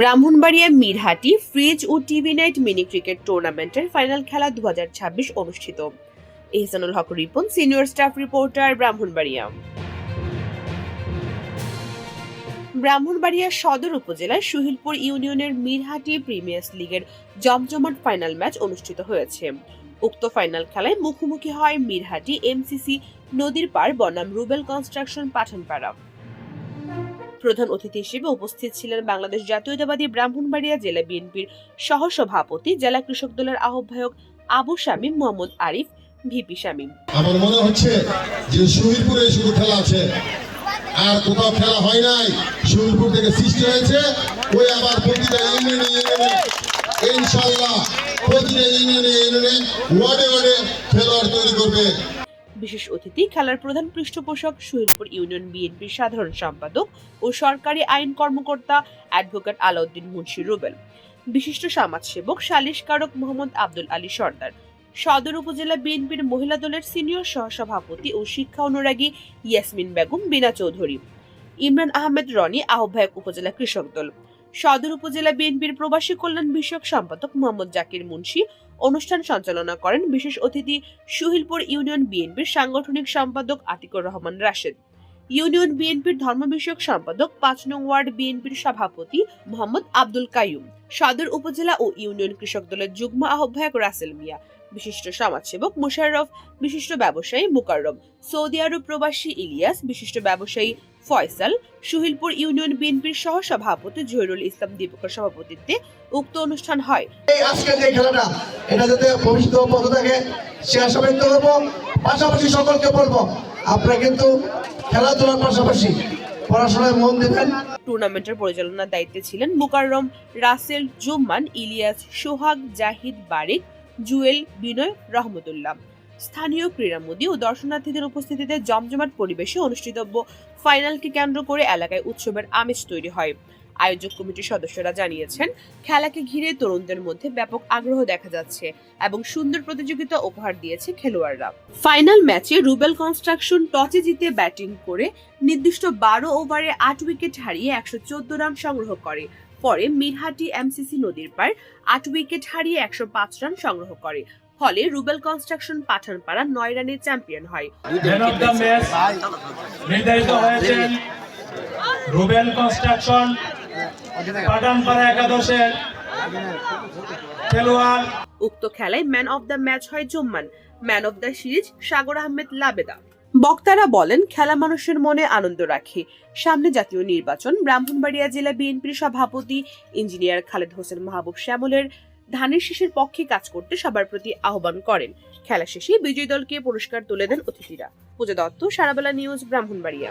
Brahmanbaria Mirhati fridge ও TV night mini cricket টুর্নামেন্টের final খেলা 2026 অনুষ্ঠিত। Ehsanul Haque Ripon, senior staff reporter, Brahmanbaria. Brahmanbaria Sadar উপজেলার সুহিলপুর ইউনিয়নের মিরহাটি প্রিমিয়ার লিগের জমজমাট ফাইনাল ম্যাচ অনুষ্ঠিত হয়েছে। উক্ত ফাইনাল খেলায় মুখোমুখি হয় মিরহাটি এমসিসি নদীর পাড় বনাম রুবেল কনস্ট্রাকশন পাঠানপাড়া। প্রধান অতিথি হিসেবে উপস্থিত ছিলেন বাংলাদেশ জাতীয়তাবাদী ব্রাহ্মণবাড়িয়া জেলা বিএনপির সহসভাপতি, জেলা কৃষক দলের আহ্বায়ক আবু শামীম, মোহাম্মদ আরিফ, ভিপি শামীম। আমার মনে হচ্ছে যে সুহিলপুরে শুধু খেলা আছে, আর কোথাও খেলা হয় নাই। সুহিলপুর থেকে সৃষ্টি হয়েছে, ওই আবার প্রতিটা ইউনিয়নে ইনশাআল্লাহ প্রতিটা ইউনিয়নে ওয়ার্ডে ওয়ার্ডে খেলোয়াড় তৈরি করবে। বিশেষ অতিথি খেলার প্রধান পৃষ্ঠপোষক, সুহিলপুর ইউনিয়ন বিএনপির সাধারণ সম্পাদক ও সরকারি আইন কর্মকর্তা অ্যাডভোকেট আলাউদ্দিন মুন্সি রুবেল, বিশিষ্ট সমাজসেবক সালিশকারক মোহাম্মদ আব্দুল আলী সর্দার, সদর উপজেলা বিএনপির মহিলা দলের সিনিয়র সহসভাপতি ও শিক্ষা অনুরাগী ইয়াসমিন বেগম বিনা চৌধুরী, ইমরান আহমেদ রনি, আহ্বায়ক উপজেলা কৃষক দল, সদর উপজেলা বিএনপির প্রবাসী কল্যাণ বিষয়ক সম্পাদক মোহাম্মদ জাকির মুন্সি অনুষ্ঠান সঞ্চালনা করেন। বিশেষ অতিথি সুহিলপুর ইউনিয়ন বিএনপির সাংগঠনিক সম্পাদক আতিকুর রহমান রাশেদ, ইউনিয়ন বিএনপির ধর্ম বিষয়ক সম্পাদক ৫ নং ওয়ার্ড বিএনপির সভাপতি মোহাম্মদ আব্দুল কাইয়ুম, সদর উপজেলা ও ইউনিয়ন কৃষক দলের যুগ্ম আহ্বায়ক রাসেল মিয়া, বিশিষ্ট সমাজসেবক মুশাররফ, বিশিষ্ট ব্যবসায়ী মুকাররম, সৌদি আরব প্রবাসী ইলিয়াস, বিশিষ্ট ব্যবসায়ী ফয়সাল, সুহিলপুর ইউনিয়ন বিএনপির সহসভাপতি জহিরুল ইসলাম দীপকের সভাপতিত্বে উক্ত অনুষ্ঠান হয়। এই আজকের যে খেলাটা, এটা যাতে ভবিষ্যতে অব্যাহত থাকে সে আশা ব্যক্ত করবো। পাশাপাশি সকলকে বলবো, আপনারা কিন্তু খেলাধুলার পাশাপাশি পড়াশোনায় মন দেবেন। টুর্নামেন্টের পরিচালনার দায়িত্বে ছিলেন মুকাররম, রাসেল, জুম্মান, ইলিয়াস, সোহাগ, জাহিদ, বারিক, জুয়েল, বিনয়, রহমতুল্লাহ। স্থানীয় ক্রীড়ামোদী ও দর্শনার্থীদের উপস্থিতিতে জমজমাট পরিবেশে অনুষ্ঠিতব্য ফাইনালকে কেন্দ্র করে এলাকায় উৎসবের আমেজ তৈরি হয়। আয়োজক কমিটির সদস্যরা জানিয়েছেন, খেলাকে ঘিরে তরুণদের মধ্যে ব্যাপক আগ্রহ দেখা যাচ্ছে এবং সুন্দর প্রতিযোগিতা উপহার দিয়েছে খেলোয়াড়রা। ফাইনাল ম্যাচে রুবেল কনস্ট্রাকশন টসে জিতে ব্যাটিং করে নির্দিষ্ট 12 ওভারে 8 উইকেট হারিয়ে 114 রান সংগ্রহ করে। পরে মিরহাটি এমসিসি নদীর পাড় 8 উইকেট হারিয়ে 105 রান সংগ্রহ করে। ফলে রুবেল কনস্ট্রাকশন পাঠানপাড়া 9 রানে চ্যাম্পিয়ন হয়। ম্যান অফ দ্য ম্যাচ নির্ধারিত হয়েছেন রুবেল কনস্ট্রাকশন পাঠানপাড়া একাদশের খেলোয়াড়। উক্ত খেলায় ম্যান অফ দ্য ম্যাচ হয় Jumman, man of the series Sagar Ahmed Labeda. বক্তারা বলেন, খেলা মানুষের মনে আনন্দ রাখে। সামনে জাতীয় নির্বাচন। ব্রাহ্মণবাড়িয়া জেলা বিএনপির সভাপতি ইঞ্জিনিয়ার খালেদ হোসেন মাহবুব শ্যামলের ধানের শীষের পক্ষে কাজ করতে সবার প্রতি আহ্বান করেন। খেলা শেষে বিজয়ী দলকে পুরস্কার তুলে দেন অতিথিরা। পূজা দত্ত, সারাবেলা নিউজ, ব্রাহ্মণবাড়িয়া।